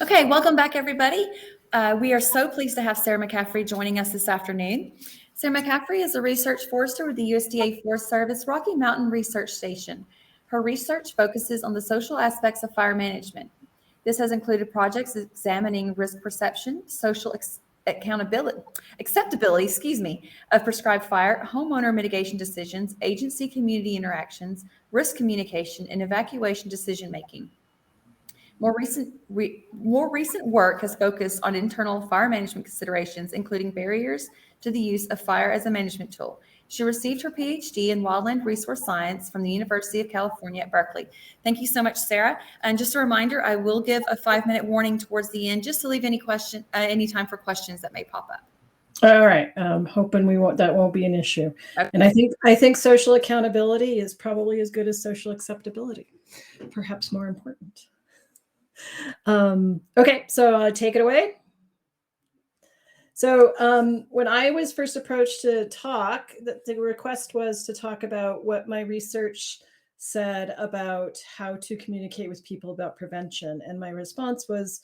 Okay, welcome back, everybody. We are so pleased to have Sarah McCaffrey joining us this afternoon. Sarah McCaffrey is a research forester with the USDA Forest Service Rocky Mountain Research Station. Her research focuses on the social aspects of fire management. This has included projects examining risk perception, social acceptability, of prescribed fire, homeowner mitigation decisions, agency community interactions, risk communication, and evacuation decision making. More recent work has focused on internal fire management considerations, including barriers to the use of fire as a management tool. She received her PhD in wildland resource science from the University of California at Berkeley. Thank you so much, Sarah. And just a reminder, I will give a 5-minute warning towards the end, just to leave any time for questions that may pop up. All right. Hoping that won't be an issue. Okay. And I think social accountability is probably as good as social acceptability, perhaps more important. Okay, so take it away. So when I was first approached to talk, the request was to talk about what my research said about how to communicate with people about prevention. And my response was,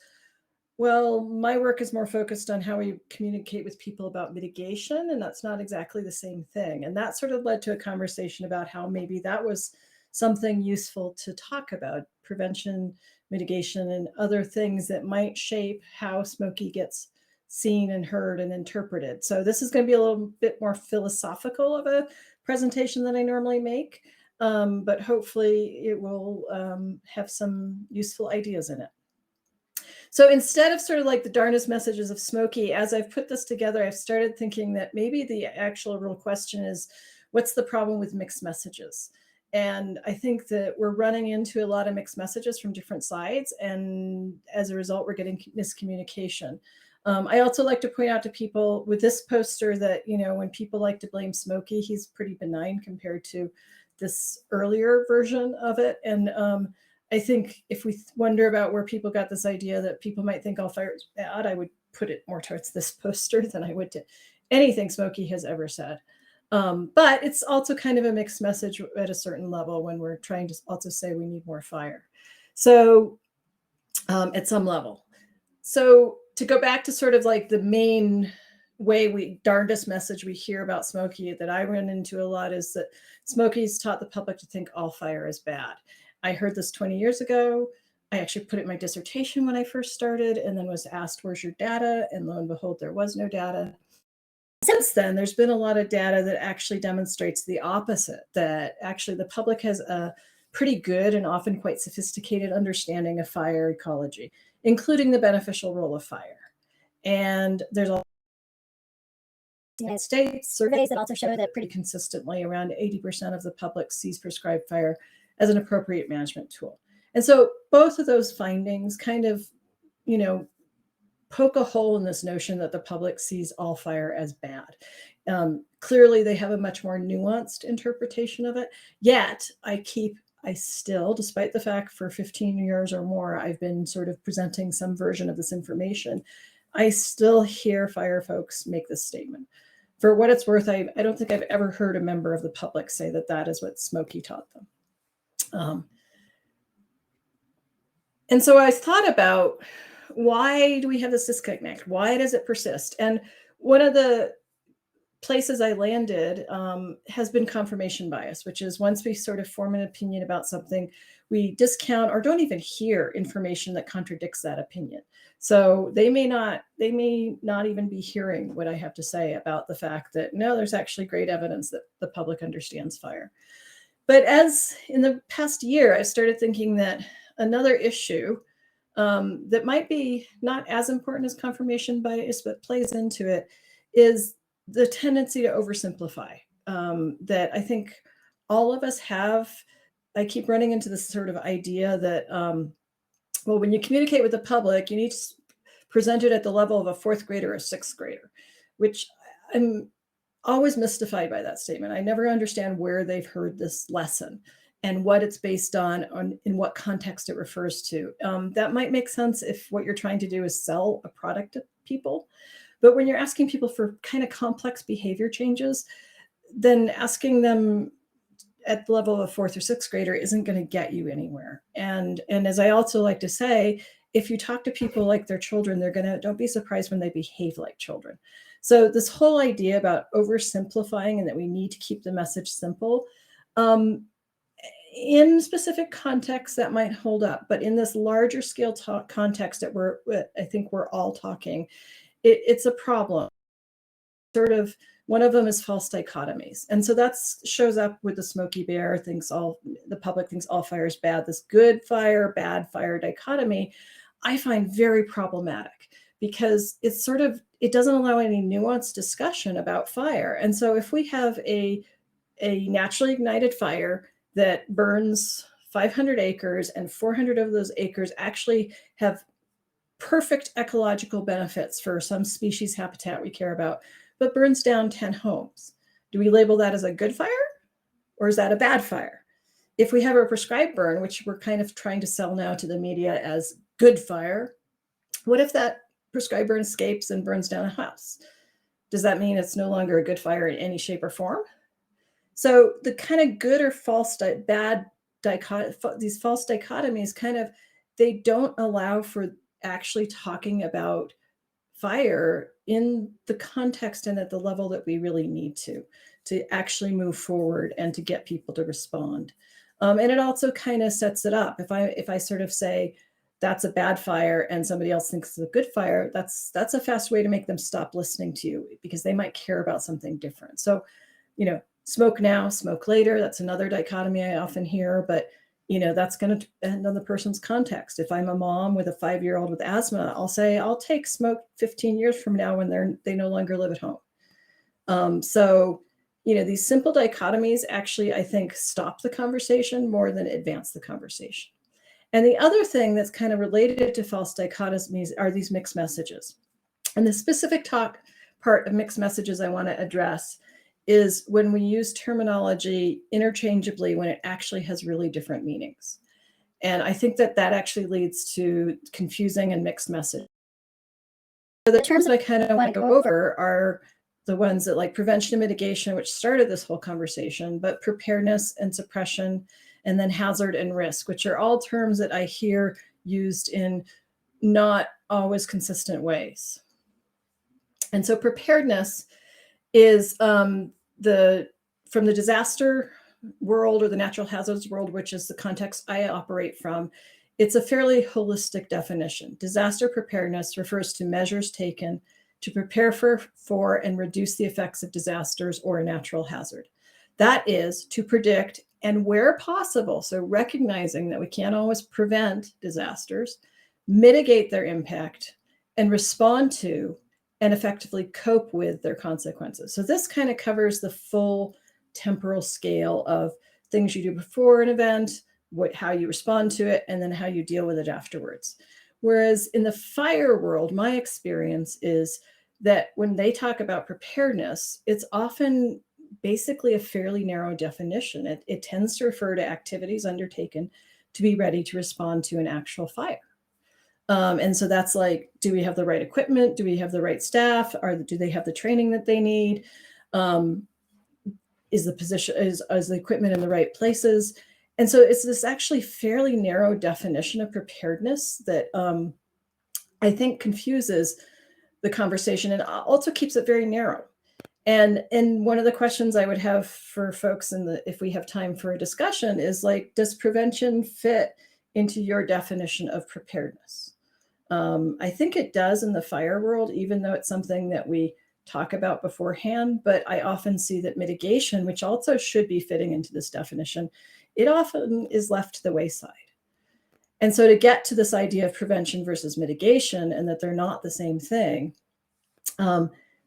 well, my work is more focused on how we communicate with people about mitigation, and that's not exactly the same thing. And that sort of led to a conversation about how maybe that was something useful to talk about, prevention, mitigation, and other things that might shape how Smokey gets seen and heard and interpreted. So this is going to be a little bit more philosophical of a presentation than I normally make, but hopefully it will have some useful ideas in it. So instead of sort of like the darndest messages of Smokey, as I've put this together, I've started thinking that maybe the actual real question is, what's the problem with mixed messages? And I think that we're running into a lot of mixed messages from different sides. And as a result, we're getting miscommunication. I also like to point out to people with this poster that, when people like to blame Smokey, he's pretty benign compared to this earlier version of it. And I think if we wonder about where people got this idea that people might think all fire is bad, I would put it more towards this poster than I would to anything Smokey has ever said. But it's also kind of a mixed message at a certain level when we're trying to also say we need more fire. So at some level. So to go back to sort of like the main darndest message we hear about Smokey that I run into a lot is that Smokey's taught the public to think all fire is bad. I heard this 20 years ago. I actually put it in my dissertation when I first started and then was asked, where's your data? And lo and behold, there was no data. Since then, there's been a lot of data that actually demonstrates the opposite, that actually the public has a pretty good and often quite sophisticated understanding of fire ecology, including the beneficial role of fire. And there's a United States surveys that also show that pretty consistently around 80% of the public sees prescribed fire as an appropriate management tool. And so both of those findings kind of, poke a hole in this notion that the public sees all fire as bad. Clearly, they have a much more nuanced interpretation of it. Yet, I still, despite the fact for 15 years or more, I've been sort of presenting some version of this information, I still hear fire folks make this statement. For what it's worth, I don't think I've ever heard a member of the public say that that is what Smokey taught them. And so I thought about, why do we have this disconnect? Why does it persist? And one of the places I landed has been confirmation bias, which is once we sort of form an opinion about something, we discount or don't even hear information that contradicts that opinion. So they may not even be hearing what I have to say about the fact that, no, there's actually great evidence that the public understands fire. But as in the past year, I started thinking that another issue that might be not as important as confirmation bias, but plays into it, is the tendency to oversimplify that I think all of us have. I keep running into this sort of idea that, well, when you communicate with the public, you need to present it at the level of a 4th grader or a 6th grader, which I'm always mystified by that statement. I never understand where they've heard this lesson and what it's based on in what context it refers to. That might make sense if what you're trying to do is sell a product to people. But when you're asking people for kind of complex behavior changes, then asking them at the level of a 4th or 6th grader isn't going to get you anywhere. And as I also like to say, if you talk to people like they're children, don't be surprised when they behave like children. So this whole idea about oversimplifying and that we need to keep the message simple, in specific contexts that might hold up, but in this larger scale context that I think we're all talking, it's a problem. Sort of one of them is false dichotomies. And so that shows up with the Smokey Bear, the public thinks all fire is bad. This good fire, bad fire dichotomy, I find very problematic because it doesn't allow any nuanced discussion about fire. And so if we have a naturally ignited fire that burns 500 acres and 400 of those acres actually have perfect ecological benefits for some species habitat we care about, but burns down 10 homes. Do we label that as a good fire or is that a bad fire? If we have a prescribed burn, which we're kind of trying to sell now to the media as good fire, what if that prescribed burn escapes and burns down a house? Does that mean it's no longer a good fire in any shape or form? So the kind of good or false, bad these false dichotomies they don't allow for actually talking about fire in the context and at the level that we really need to actually move forward and to get people to respond. And it also kind of sets it up. If I sort of say that's a bad fire and somebody else thinks it's a good fire, that's a fast way to make them stop listening to you because they might care about something different. So, smoke now, smoke later. That's another dichotomy I often hear, but that's going to depend on the person's context. If I'm a mom with a 5-year-old with asthma, I'll say I'll take smoke 15 years from now when they no longer live at home. So these simple dichotomies actually, I think, stop the conversation more than advance the conversation. And the other thing that's kind of related to false dichotomies are these mixed messages. And the specific part of mixed messages I want to address is when we use terminology interchangeably when it actually has really different meanings. And I think that actually leads to confusing and mixed messages. So the terms that I kind of want to go over are the ones that like prevention and mitigation, which started this whole conversation, but preparedness and suppression, and then hazard and risk, which are all terms that I hear used in not always consistent ways. And so preparedness is from the disaster world or the natural hazards world, which is the context I operate from. It's a fairly holistic definition. Disaster preparedness refers to measures taken to prepare for and reduce the effects of disasters or a natural hazard. That is to predict and where possible, so recognizing that we can't always prevent disasters, mitigate their impact, and respond to and effectively cope with their consequences. So this kind of covers the full temporal scale of things you do before an event, how you respond to it, and then how you deal with it afterwards. Whereas in the fire world, my experience is that when they talk about preparedness, it's often basically a fairly narrow definition. It tends to refer to activities undertaken to be ready to respond to an actual fire. And so that's like, do we have the right equipment? Do we have the right staff? Do they have the training that they need? Is the equipment in the right places? And so it's this actually fairly narrow definition of preparedness that I think confuses the conversation and also keeps it very narrow. And one of the questions I would have for folks if we have time for a discussion is like, does prevention fit into your definition of preparedness? I think it does in the fire world, even though it's something that we talk about beforehand, but I often see that mitigation, which also should be fitting into this definition, it often is left to the wayside. And so to get to this idea of prevention versus mitigation and that they're not the same thing,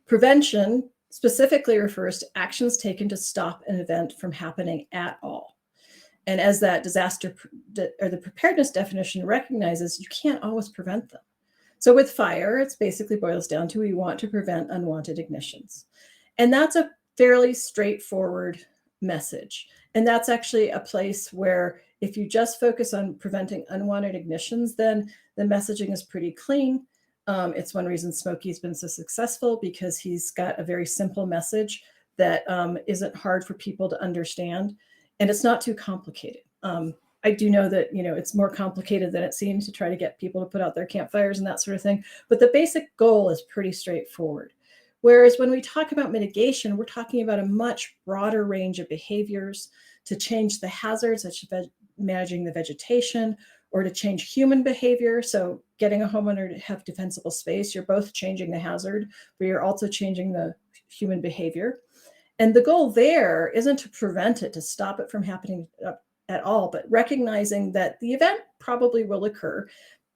prevention specifically refers to actions taken to stop an event from happening at all. And as that disaster or the preparedness definition recognizes, you can't always prevent them. So with fire, it's basically boils down to we want to prevent unwanted ignitions. And that's a fairly straightforward message. And that's actually a place where if you just focus on preventing unwanted ignitions, then the messaging is pretty clean. It's one reason Smokey's been so successful because he's got a very simple message that isn't hard for people to understand. And it's not too complicated. I do know that, it's more complicated than it seems to try to get people to put out their campfires and that sort of thing. But the basic goal is pretty straightforward. Whereas when we talk about mitigation, we're talking about a much broader range of behaviors to change the hazards, such as managing the vegetation, or to change human behavior. So getting a homeowner to have defensible space, you're both changing the hazard, but you're also changing the human behavior. And the goal there isn't to prevent it, to stop it from happening at all, but recognizing that the event probably will occur,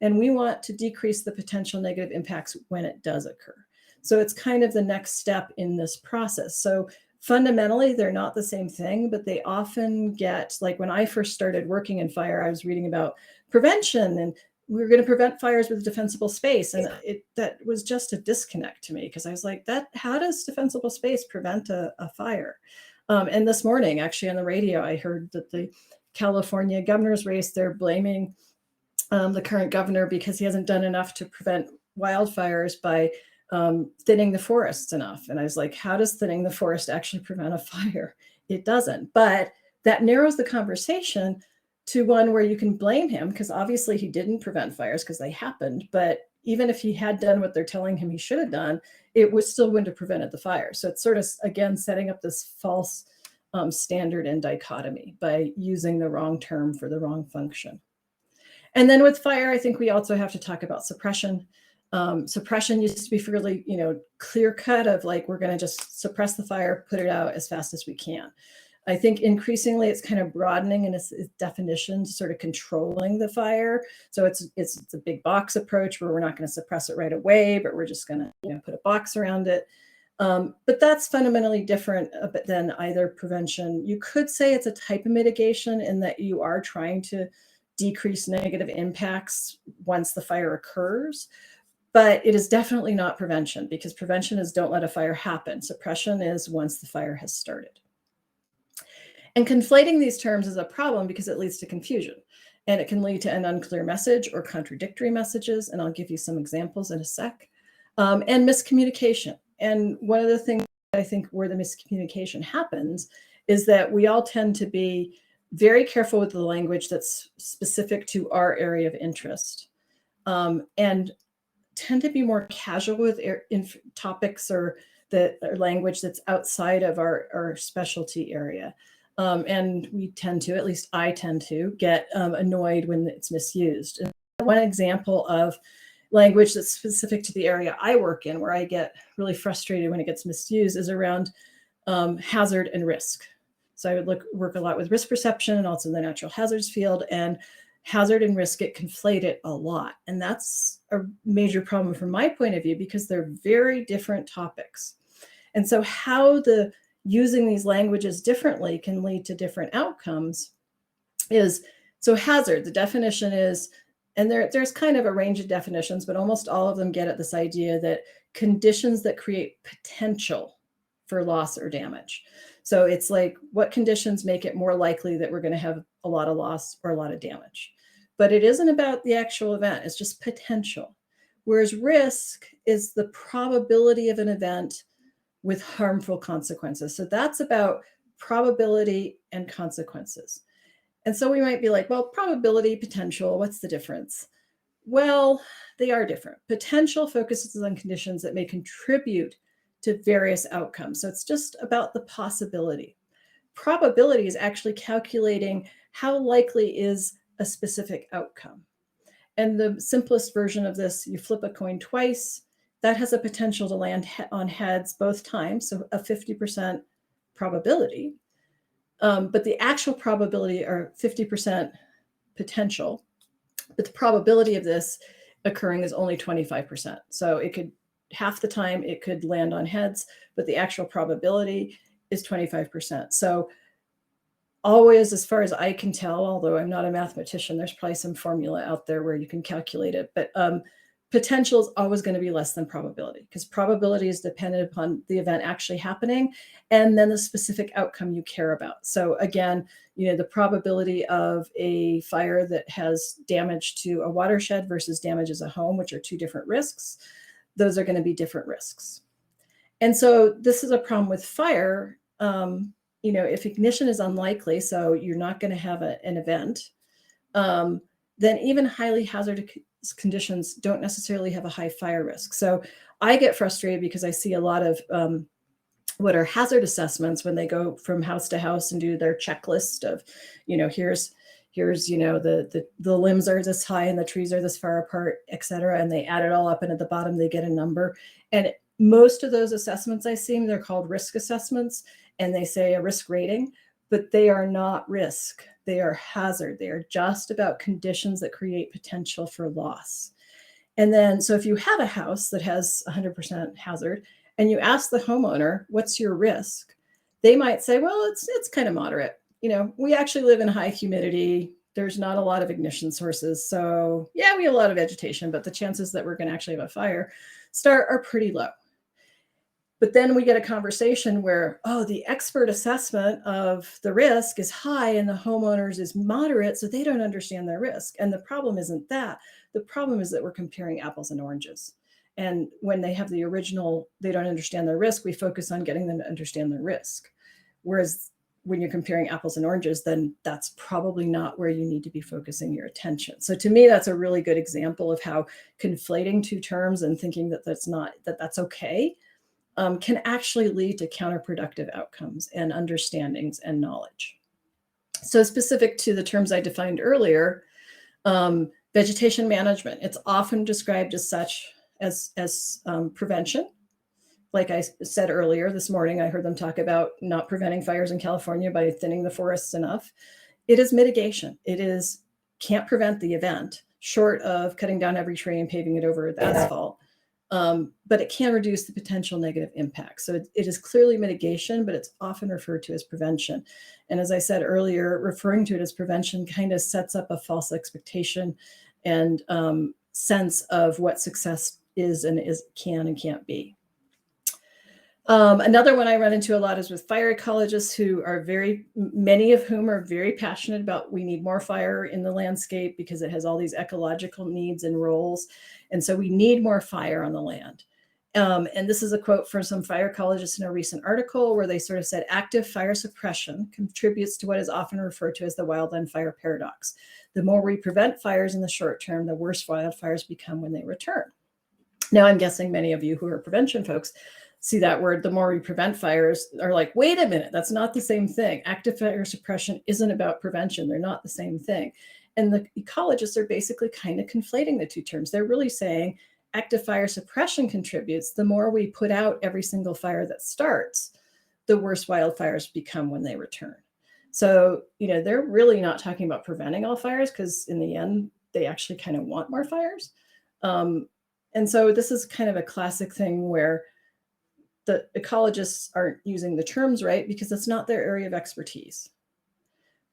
and we want to decrease the potential negative impacts when it does occur. So it's kind of the next step in this process. So fundamentally, they're not the same thing, but they often get, like when I first started working in fire, I was reading about prevention, and we were going to prevent fires with defensible space. And that was just a disconnect to me, because I was like, how does defensible space prevent a fire? And this morning, actually on the radio, I heard that the California governor's race, they're blaming the current governor because he hasn't done enough to prevent wildfires by thinning the forests enough. And I was like, how does thinning the forest actually prevent a fire? It doesn't. But that narrows the conversation to one where you can blame him, because obviously he didn't prevent fires because they happened. But even if he had done what they're telling him he should have done, it was still wouldn't have prevented the fire. So it's sort of, again, setting up this false standard and dichotomy by using the wrong term for the wrong function. And then with fire, I think we also have to talk about suppression. Suppression used to be fairly, clear cut of like, we're going to just suppress the fire, put it out as fast as we can. I think increasingly it's kind of broadening in its definition, sort of controlling the fire. So it's a big box approach where we're not going to suppress it right away, but we're just going to put a box around it. But that's fundamentally different than either prevention. You could say it's a type of mitigation in that you are trying to decrease negative impacts once the fire occurs. But it is definitely not prevention, because prevention is don't let a fire happen. Suppression is once the fire has started. And conflating these terms is a problem because it leads to confusion, and it can lead to an unclear message or contradictory messages. And I'll give you some examples in a sec. And miscommunication. And one of the things I think where the miscommunication happens is that we all tend to be very careful with the language that's specific to our area of interest, and tend to be more casual with topics or language that's outside of our specialty area. And we tend to, at least I tend to, get annoyed when it's misused. And one example of language that's specific to the area I work in, where I get really frustrated when it gets misused, is around hazard and risk. So I would work a lot with risk perception and also the natural hazards field, and hazard and risk get conflated a lot. And that's a major problem from my point of view, because they're very different topics. And so how using these languages differently can lead to different outcomes is, so hazard, the definition is, and there's kind of a range of definitions, but almost all of them get at this idea that conditions that create potential for loss or damage. So it's like, what conditions make it more likely that we're going to have a lot of loss or a lot of damage? But it isn't about the actual event, it's just potential. Whereas risk is the probability of an event with harmful consequences. So that's about probability and consequences. And so we might be like, well, probability, potential, what's the difference? Well, they are different. Potential focuses on conditions that may contribute to various outcomes. So it's just about the possibility. Probability is actually calculating how likely is a specific outcome. And the simplest version of this, you flip a coin twice, that has a potential to land on heads both times, so a 50% probability. But the actual probability are 50% potential, but the probability of this occurring is only 25%. So it could, half the time it could land on heads, but the actual probability is 25%. So always, as far as I can tell, although I'm not a mathematician, there's probably some formula out there where you can calculate it, but potential is always going to be less than probability, because probability is dependent upon the event actually happening and then the specific outcome you care about. So again, the probability of a fire that has damage to a watershed versus damages a home, which are two different risks, those are going to be different risks. And so this is a problem with fire. If ignition is unlikely, so you're not going to have an event, then even highly hazardous conditions don't necessarily have a high fire risk. So I get frustrated because I see a lot of what are hazard assessments when they go from house to house and do their checklist of, here's the limbs are this high and the trees are this far apart, et cetera. And they add it all up, and at the bottom they get a number. And most of those assessments I see, they're called risk assessments, and they say a risk rating, but they are not risk. They are hazard. They are just about conditions that create potential for loss. And then, so if you have a house that has 100% hazard and you ask the homeowner, what's your risk? They might say, well, it's kind of moderate. We actually live in high humidity. There's not a lot of ignition sources. So yeah, we have a lot of vegetation, but the chances that we're going to actually have a fire start are pretty low. But then we get a conversation where, the expert assessment of the risk is high and the homeowners is moderate, so they don't understand their risk. And the problem isn't that. The problem is that we're comparing apples and oranges. And when they have the original, they don't understand their risk, we focus on getting them to understand their risk. Whereas when you're comparing apples and oranges, then that's probably not where you need to be focusing your attention. So to me, that's a really good example of how conflating two terms and thinking that that's okay can actually lead to counterproductive outcomes and understandings and knowledge. So specific to the terms I defined earlier, vegetation management, it's often described as such as prevention. Like I said earlier this morning, I heard them talk about not preventing fires in California by thinning the forests enough. It is mitigation. Can't prevent the event, short of cutting down every tree and paving it over with asphalt. But it can reduce the potential negative impact. So it is clearly mitigation, but it's often referred to as prevention. And as I said earlier, referring to it as prevention kind of sets up a false expectation and sense of what success is and can and can't be. Another one I run into a lot is with fire ecologists many of whom are very passionate about we need more fire in the landscape because it has all these ecological needs and roles. And so we need more fire on the land. And this is a quote from some fire ecologists in a recent article where they sort of said, active fire suppression contributes to what is often referred to as the wildland fire paradox. The more we prevent fires in the short term, the worse wildfires become when they return. Now, I'm guessing many of you who are prevention folks see that word, the more we prevent fires, are like, wait a minute, that's not the same thing. Active fire suppression isn't about prevention. They're not the same thing. And the ecologists are basically kind of conflating the two terms. They're really saying active fire suppression contributes. The more we put out every single fire that starts, the worse wildfires become when they return. So, they're really not talking about preventing all fires because in the end, they actually kind of want more fires. And so this is kind of a classic thing where the ecologists aren't using the terms right because it's not their area of expertise.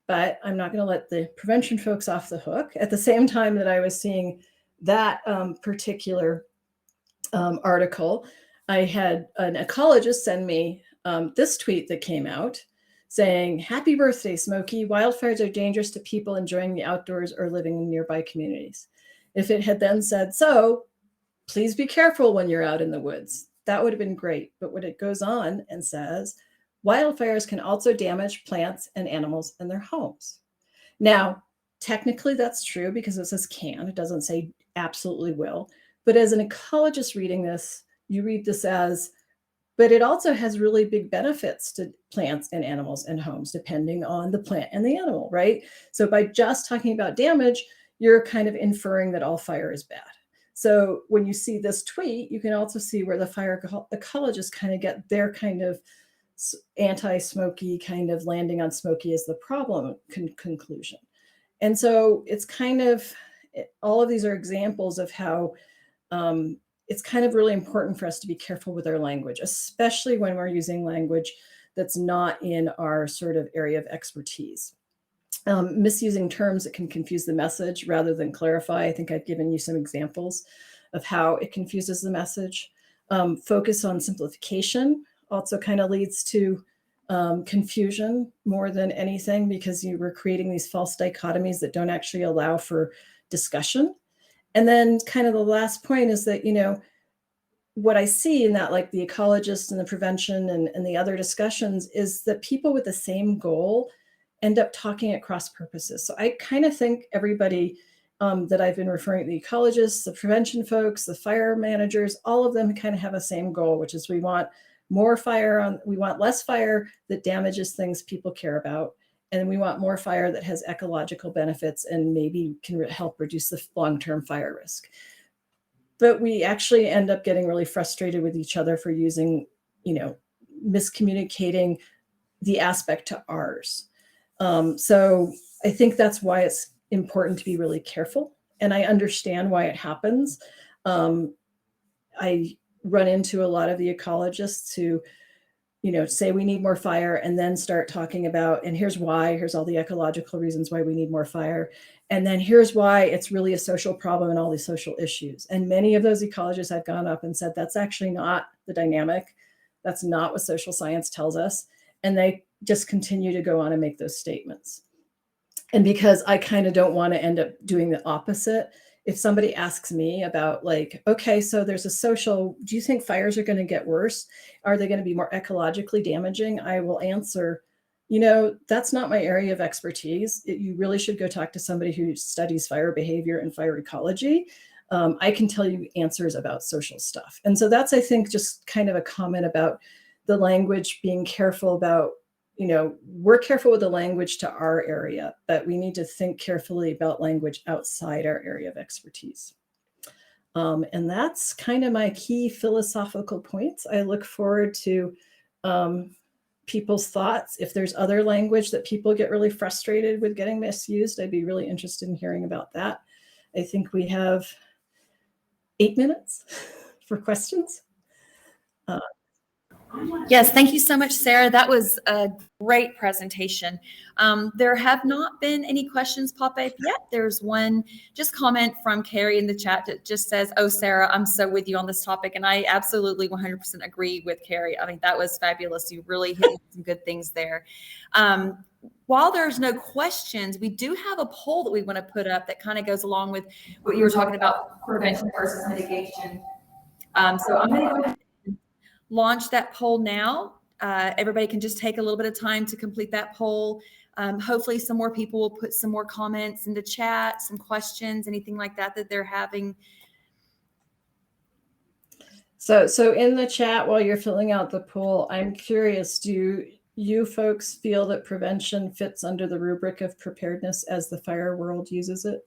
But I'm not going to let the prevention folks off the hook. At the same time that I was seeing that particular article, I had an ecologist send me this tweet that came out saying, "Happy birthday, Smokey. Wildfires are dangerous to people enjoying the outdoors or living in nearby communities." If it had then said, "So please be careful when you're out in the woods," that would have been great. But when it goes on and says, wildfires can also damage plants and animals in their homes. Now, technically that's true because it says can, it doesn't say absolutely will. But as an ecologist reading this, you read this as, but it also has really big benefits to plants and animals and homes, depending on the plant and the animal, right? So by just talking about damage, you're kind of inferring that all fire is bad. So when you see this tweet, you can also see where the fire ecologists kind of get their kind of anti-smoky kind of landing on smoky as the problem conclusion. And so it's kind of, all of these are examples of how it's kind of really important for us to be careful with our language, especially when we're using language that's not in our sort of area of expertise. Misusing terms that can confuse the message rather than clarify. I think I've given you some examples of how it confuses the message. Focus on simplification also kind of leads to confusion more than anything because you were creating these false dichotomies that don't actually allow for discussion. And then kind of the last point is that, what I see in that, like the ecologists and the prevention and the other discussions, is that people with the same goal end up talking at cross purposes. So I kind of think everybody that I've been referring to, the ecologists, the prevention folks, the fire managers, all of them kind of have the same goal, which is we want less fire that damages things people care about. And we want more fire that has ecological benefits and maybe can help reduce the long-term fire risk. But we actually end up getting really frustrated with each other for using, miscommunicating the aspect to ours. So I think that's why it's important to be really careful. And I understand why it happens. I run into a lot of the ecologists who, say we need more fire and then start talking about, and here's why, here's all the ecological reasons why we need more fire. And then here's why it's really a social problem and all these social issues. And many of those ecologists I've gone up and said, that's actually not the dynamic. That's not what social science tells us. And they just continue to go on and make those statements. And because I kind of don't want to end up doing the opposite, if somebody asks me about okay, so there's do you think fires are going to get worse? Are they going to be more ecologically damaging? I will answer, that's not my area of expertise. You really should go talk to somebody who studies fire behavior and fire ecology. I can tell you answers about social stuff. And so that's, I think, just kind of a comment about the language, being careful about, we're careful with the language to our area, but we need to think carefully about language outside our area of expertise. And that's kind of my key philosophical points. I look forward to people's thoughts. If there's other language that people get really frustrated with getting misused, I'd be really interested in hearing about that. I think we have 8 minutes for questions. Yes, thank you so much, Sarah. That was a great presentation. There have not been any questions pop up yet. There's one just comment from Carrie in the chat that just says, "Oh, Sarah, I'm so with you on this topic." And I absolutely 100% agree with Carrie. I mean, that was fabulous. You really hit some good things there. While there's no questions, we do have a poll that we want to put up that kind of goes along with what you were talking about, prevention versus mitigation. So I'm going to go ahead and launch that poll now. Everybody can just take a little bit of time to complete that poll. Hopefully some more people will put some more comments in the chat, some questions, anything like that they're having. So in the chat, while you're filling out the poll, I'm curious, do you folks feel that prevention fits under the rubric of preparedness as the fire world uses it?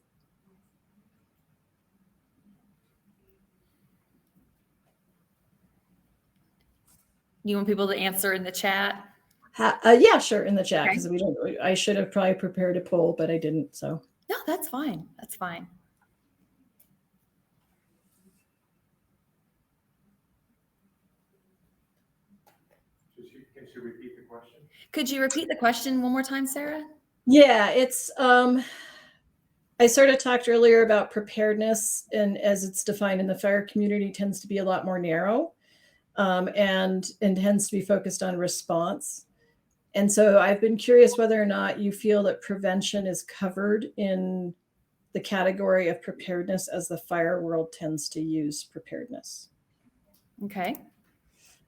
You want people to answer in the chat? Yeah, sure, in the chat, because I should have probably prepared a poll, but I didn't. So no, that's fine. That's fine. Can she repeat the question? Could you repeat the question one more time, Sarah? Yeah, it's I sort of talked earlier about preparedness, and as it's defined in the fire community, tends to be a lot more narrow, and tends to be focused on response. And so I've been curious whether or not you feel that prevention is covered in the category of preparedness as the fire world tends to use preparedness. Okay.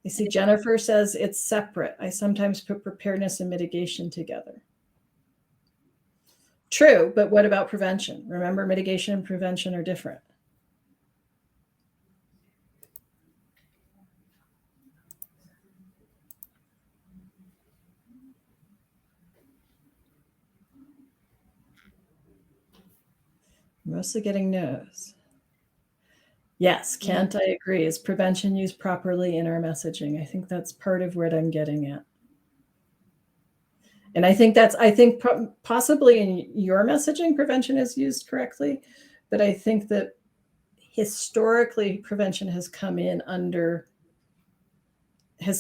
I see Jennifer says it's separate. I sometimes put preparedness and mitigation together. True, but what about prevention? Remember, mitigation and prevention are different. Mostly getting no's. Yes, Kent, I agree. Is prevention used properly in our messaging? I think that's part of what I'm getting at. And I think possibly in your messaging, prevention is used correctly, but I think that historically prevention has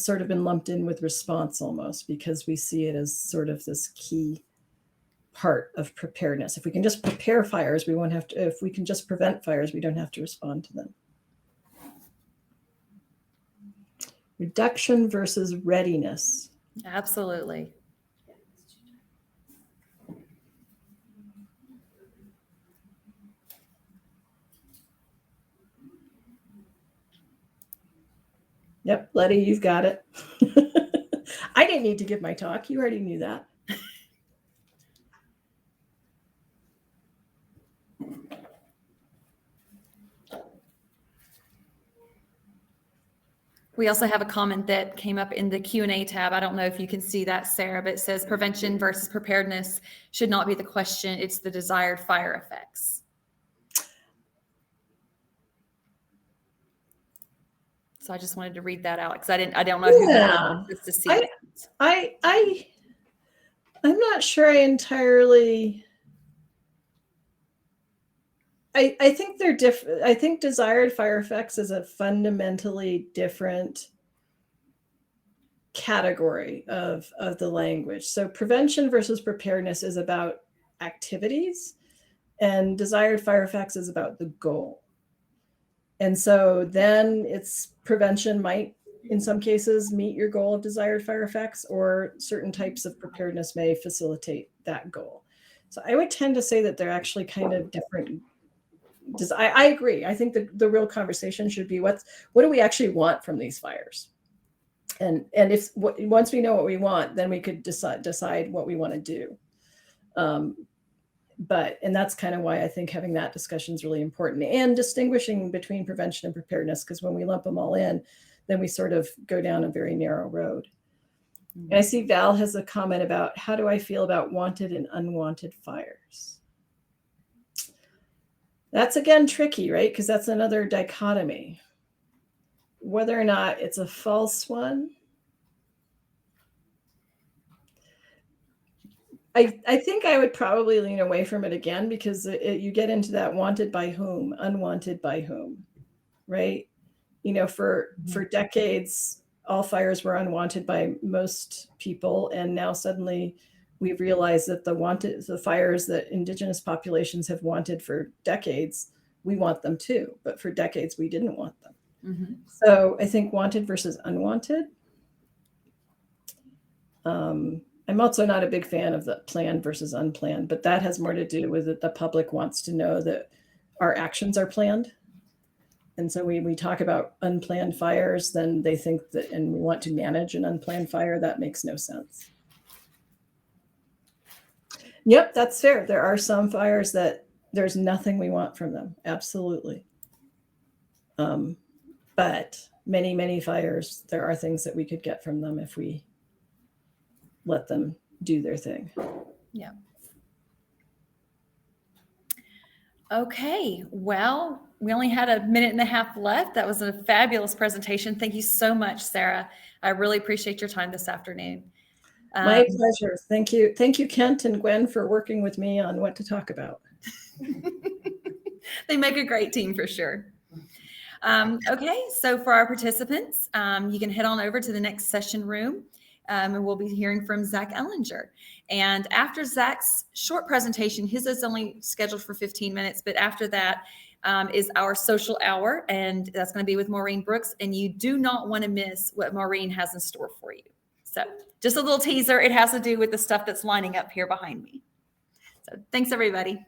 sort of been lumped in with response almost, because we see it as sort of this key part of preparedness. If we can just prepare fires, if we can just prevent fires, we don't have to respond to them. Reduction versus readiness. Absolutely. Yep, Letty, you've got it. I didn't need to give my talk. You already knew that. We also have a comment that came up in the Q&A tab. I don't know if you can see that, Sarah, but it says prevention versus preparedness should not be the question. It's the desired fire effects. So I just wanted to read that out because I don't know who wants us to see that. I'm not sure I entirely. I think they're different. I think desired fire effects is a fundamentally different category of the language. So prevention versus preparedness is about activities, and desired fire effects is about the goal. And so then it's prevention might, in some cases, meet your goal of desired fire effects, or certain types of preparedness may facilitate that goal. So I would tend to say that they're actually kind of different. I agree. I think the real conversation should be what do we actually want from these fires? And if once we know what we want, then we could decide what we want to do. And that's kind of why I think having that discussion is really important, and distinguishing between prevention and preparedness, because when we lump them all in, then we sort of go down a very narrow road. Mm-hmm. And I see Val has a comment about how do I feel about wanted and unwanted fires? That's again tricky, right? Because that's another dichotomy. Whether or not it's a false one. I think I would probably lean away from it again, because you get into that wanted by whom, unwanted by whom, right? For decades, all fires were unwanted by most people. And now suddenly we've realized that the fires that indigenous populations have wanted for decades, we want them too. But for decades, we didn't want them. Mm-hmm. So I think wanted versus unwanted. I'm also not a big fan of the planned versus unplanned, but that has more to do with that the public wants to know that our actions are planned. And so we talk about unplanned fires, then they think that, and we want to manage an unplanned fire. That makes no sense. Yep, that's fair. There are some fires that there's nothing we want from them. Absolutely. But many, many fires, there are things that we could get from them if we let them do their thing. Yeah. Okay, well, we only had a minute and a half left. That was a fabulous presentation. Thank you so much, Sarah. I really appreciate your time this afternoon. My pleasure. Thank you. Thank you, Kent and Gwen, for working with me on what to talk about. They make a great team for sure. Okay, so for our participants, you can head on over to the next session room. And we'll be hearing from Zach Ellinger. And after Zach's short presentation, his is only scheduled for 15 minutes, but after that is our social hour, and that's going to be with Maureen Brooks. And you do not want to miss what Maureen has in store for you. So just a little teaser. It has to do with the stuff that's lining up here behind me. So thanks, everybody.